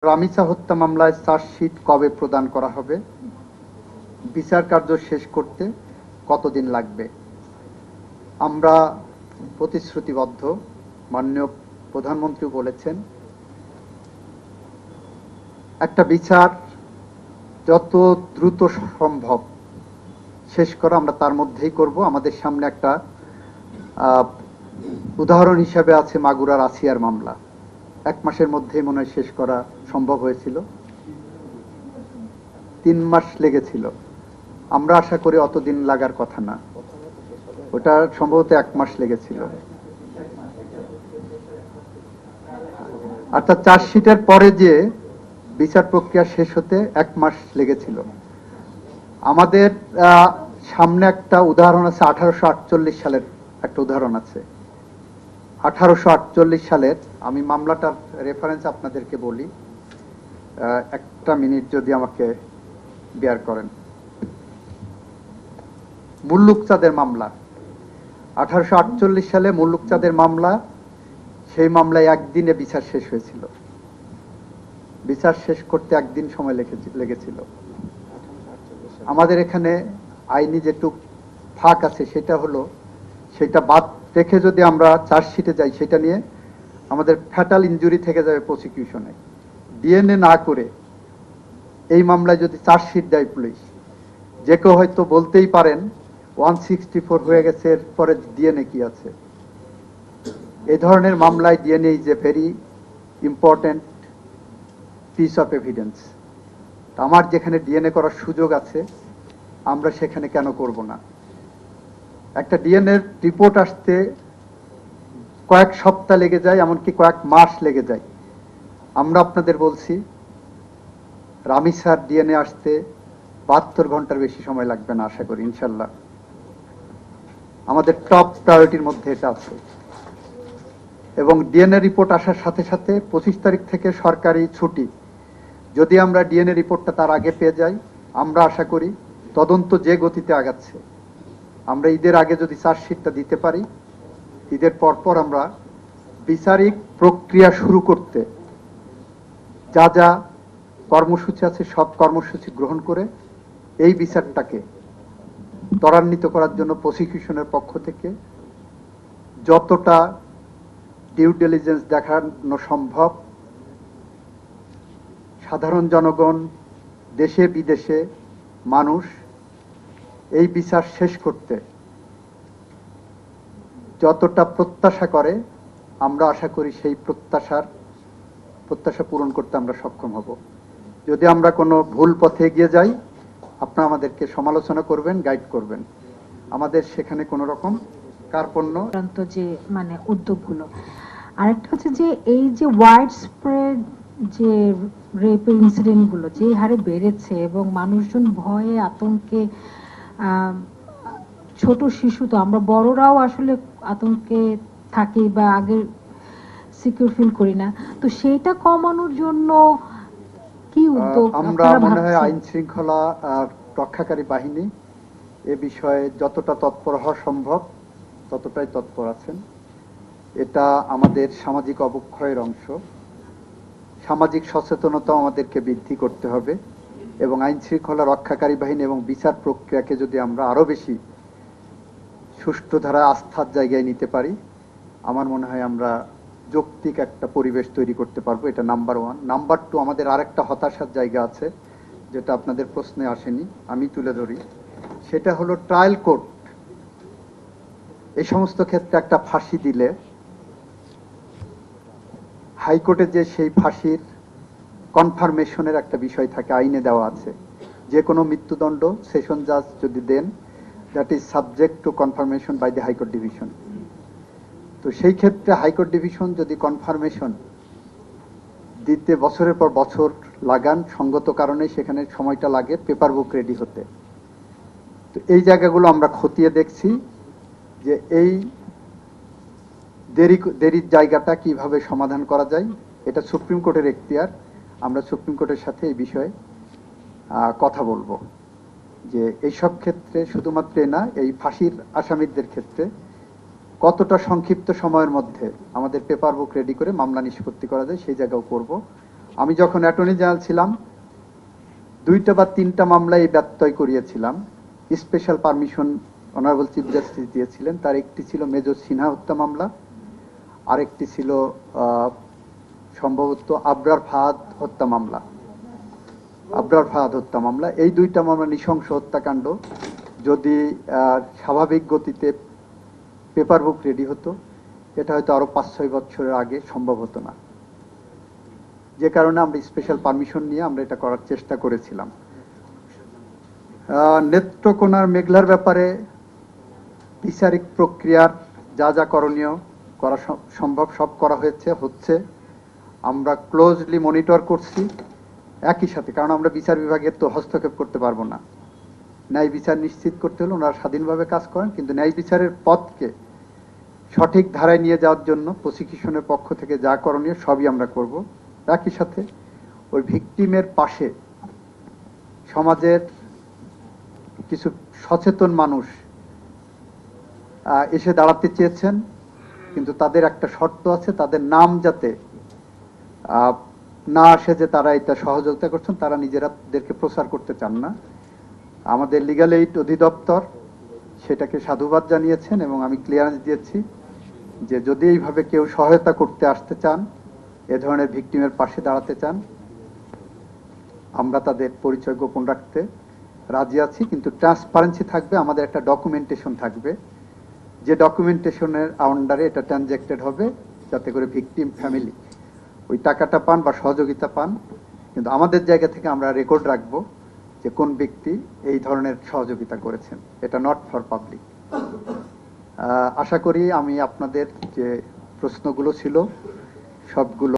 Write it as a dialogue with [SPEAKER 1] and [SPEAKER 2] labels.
[SPEAKER 1] রামিসা হত্যা মামলায় চার্জশিট কবে প্রদান করা হবে? বিচার কার্য শেষ করতে কতদিন লাগবে? আমরা প্রতিশ্রুতিবদ্ধ। মাননীয় প্রধানমন্ত্রী বলেছেন একটা বিচার যত দ্রুত সম্ভব শেষ করা আমরা তার মধ্যেই করব। আমাদের সামনে একটা উদাহরণ হিসাবে আছে মাগুরার আসিয়ার মামলা। 1 মাসের মধ্যেই মনে হয় শেষ করা সম্ভব হয়েছিল, 3 মাস লেগেছিল। আমরা আশা করি অতদিন লাগার কথা না, ওটা সম্ভবত 1 মাস লেগেছিল। অর্থাৎ চার্জশিটের পরে যে বিচার প্রক্রিয়া শেষ হতে 1 মাস লেগেছিল। আমাদের সামনে একটা উদাহরণ আছে, 1848 সালের একটা উদাহরণ আছে। 1848 সালের, আমি মামলাটার রেফারেন্স আপনাদেরকে বলি, একটা মিনিট যদি আমাকে বেয়ার করেন। মুল্লুক চাঁদের মামলা, 1848 সালে মুল্লুক চাঁদের মামলা। সেই মামলায় একদিনে বিচার শেষ হয়েছিল। বিচার শেষ করতে একদিন সময় লেগেছিল। আমাদের এখানে আইনি যেটুক ফাঁক আছে সেটা হলো, সেটা বাদ রেখে যদি আমরা চার্জশিটে যাই, সেটা নিয়ে আমাদের ফ্যাটাল ইনজুরি থেকে যাবে প্রসিকিউশনে। ডিএনএ না করে এই মামলায় যদি চার্জশিট দেয় পুলিশ, যে কেউ হয়তো বলতেই পারেন 164 হয়ে গেছে, এরপরে ডিএনএ কি আছে? এই ধরনের মামলায় DNA is a very important piece of evidence. আমার যেখানে ডিএনএ করার সুযোগ আছে, আমরা সেখানে কেন করব না? একটা ডিএনএ রিপোর্ট আসতে কয়েক সপ্তাহ লেগে যায়, এমনকি কয়েক মাস লেগে যায়। আমরা আপনাদের বলছি রামিসার ডিএনএ আসতে 72 ঘন্টার বেশি সময় লাগবে না, আশা করি ইনশাল্লাহ। আমাদের টপ প্রায়োরিটির মধ্যে এটা আছে। এবং ডিএনএ রিপোর্ট আসার সাথে সাথে 25 তারিখ থেকে সরকারি ছুটি। যদি আমরা ডিএনএ রিপোর্টটা তার আগে পেয়ে যাই, আমরা আশা করি তদন্ত যে গতিতে আগাচ্ছে, আমরা ঈদের আগে যদি চার্জশিটটা দিতে পারি, ঈদের পরপর আমরা বিচারিক প্রক্রিয়া শুরু করতে যা যা কর্মসূচি আছে সব কর্মসূচি গ্রহণ করে এই বিচারটাকে ত্বরান্বিত করার জন্য প্রসিকিউশনের পক্ষ থেকে যতটা ডিউ ডিলিজেন্স দেখানো সম্ভব, সাধারণ জনগণ, দেশে বিদেশে মানুষ এই বিচার শেষ করতে যতটা প্রত্যাশা করে, আমরা আশা করি সেই প্রত্যাশা পূরণ করতে আমরা সক্ষম হব। যদি আমরা কোনো ভুল পথে এগিয়ে যাই, আপনারা আমাদেরকে সমালোচনা করবেন, গাইড করবেন। আমাদের সেখানে কোনো রকম কার্পণ্য
[SPEAKER 2] যে মানে উদ্যোগগুলো। আরেকটা হচ্ছে যে এই যে ওয়াইড স্প্রেড যে রেপের ইনসিডেন্ট গুলো যে হারে বেড়েছে এবং মানুষজন ভয়ে আতঙ্কে, ছোট শিশু তো আমরা বড়রাও আসলে আতঙ্কে থাকি বা আগে সিকিউর ফিল করি না, তো সেইটা কমানোর জন্য কি উদ্যোগ
[SPEAKER 1] আমরা মনে হয় আইন শৃঙ্খলা রক্ষাকারী বাহিনী এ বিষয়ে যতটা তৎপর হওয়া সম্ভব ততটাই তৎপর আছেন। এটা আমাদের সামাজিক অবক্ষয়ের অংশ। সামাজিক সচেতনতা আমাদেরকে বৃদ্ধি করতে হবে এবং আইন শৃঙ্খলা রক্ষাকারী বাহিনী এবং বিচার প্রক্রিয়াকে যদি আমরা আরো বেশি সুষ্ঠু ধারা আস্থার জায়গায় নিতে পারি, আমার মনে হয় আমরা যৌক্তিক একটা পরিবেশ তৈরি করতে পারবো। এটা নাম্বার 1। নাম্বার 2, আমাদের আরেকটা হতাশার জায়গা আছে, যেটা আপনাদের প্রশ্নে আসেনি, আমি তুলে ধরি। সেটা হলো ট্রায়াল কোর্ট এই সমস্ত ক্ষেত্রে একটা ফাঁসি দিলে হাইকোর্টে যে সেই ফাঁসির কনফার্মেশনের একটা বিষয় থাকে, আইনে দেওয়া আছে। যে কোনো মৃত্যুদণ্ড সেশন জাজ যদি দেন, that is subject to confirmation by the high court division. তো সেই ক্ষেত্রে হাইকোর্ট ডিভিশন যদি কনফার্মেশন দিতে বছরের পর বছর লাগান, সঙ্গত কারণে সেখানে সময়টা লাগে পেপার বুক রেডি হতে। তো এই জায়গাগুলো আমরা খতিয়ে দেখছি যে এই দেরির জায়গাটা কিভাবে সমাধান করা যায়। এটা সুপ্রিম কোর্টের এখতিয়ার। আমরা সুপ্রিম কোর্টের সাথে এই বিষয়ে কথা বলবো যে এইসব ক্ষেত্রে শুধুমাত্র না, এই ফাঁসির আসামিদের ক্ষেত্রে কতটা সংক্ষিপ্ত সময়ের মধ্যে আমাদের পেপার বুক রেডি করে মামলা নিষ্পত্তি করা যায়, সেই জায়গাও করব। আমি যখন অ্যাটর্নি জেনারেল ছিলাম 2টা বা 3টা মামলায় ব্যত্যয় করিয়েছিলাম। Special permission honourable chief justice দিয়েছিলেন। তার একটি ছিল মেজর সিনহা হত্যা মামলা, আরেকটি ছিল সম্ভবত আবরার ফাহাদ হত্যা মামলা। এই 2টা মামলা নৃশংস হত্যাকাণ্ড। যদি স্বাভাবিক গতিতে পেপার বুক রেডি হতো, এটা হয়তো আরো 5-6 বছরের আগে সম্ভব হতো না। যে কারণে আমরা স্পেশাল পারমিশন নিয়ে আমরা এটা করার চেষ্টা করেছিলাম। নেত্রকোনার মেঘলার ব্যাপারে বিচারিক প্রক্রিয়ার যা যা করণীয় করা সম্ভব সব করা হচ্ছে। আমরা ক্লোজলি মনিটর করছি একই সাথে, কারণ আমরা বিচার বিভাগের তো হস্তক্ষেপ করতে পারবো না। ন্যায় বিচার নিশ্চিত করতে হলে ওনারা স্বাধীনভাবে কাজ করেন, কিন্তু ন্যায় বিচারের পথকে সঠিক ধারায় নিয়ে যাওয়ার জন্য প্রসিকিউশনের পক্ষ থেকে যা করণীয় সবই আমরা করব। একই সাথে ওই ভিকটিমের পাশে সমাজের কিছু সচেতন মানুষ এসে দাঁড়াতে চেয়েছেন, কিন্তু তাদের একটা শর্ত আছে, তাদের নাম যাতে না আসে যে তারা এটা সহযোগিতা করছেন, তারা নিজেরাদেরকে প্রচার করতে চান না। আমাদের লিগ্যাল এইড অধিদপ্তর সেটাকে সাধুবাদ জানিয়েছেন এবং আমি ক্লিয়ারেন্স দিয়েছি যে যদি এইভাবে কেউ সহায়তা করতে আসতে চান, এ ধরনের ভিকটিমের পাশে দাঁড়াতে চান, আমরা তাদের পরিচয় গোপন রাখতে রাজি আছি, কিন্তু ট্রান্সপারেন্সি থাকবে। আমাদের একটা ডকুমেন্টেশন থাকবে, যে ডকুমেন্টেশনের আন্ডারে এটা ট্রানজ্যাক্টেড হবে, যাতে করে ভিকটিম ফ্যামিলি ওই টাকাটা পান বা সহযোগিতা পান। কিন্তু আমাদের জায়গা থেকে আমরা রেকর্ড রাখবো যে কোন ব্যক্তি এই ধরনের সহযোগিতা করেছেন। এটা নট ফর পাবলিক। আশা করি আমি আপনাদের যে প্রশ্নগুলো ছিল সবগুলো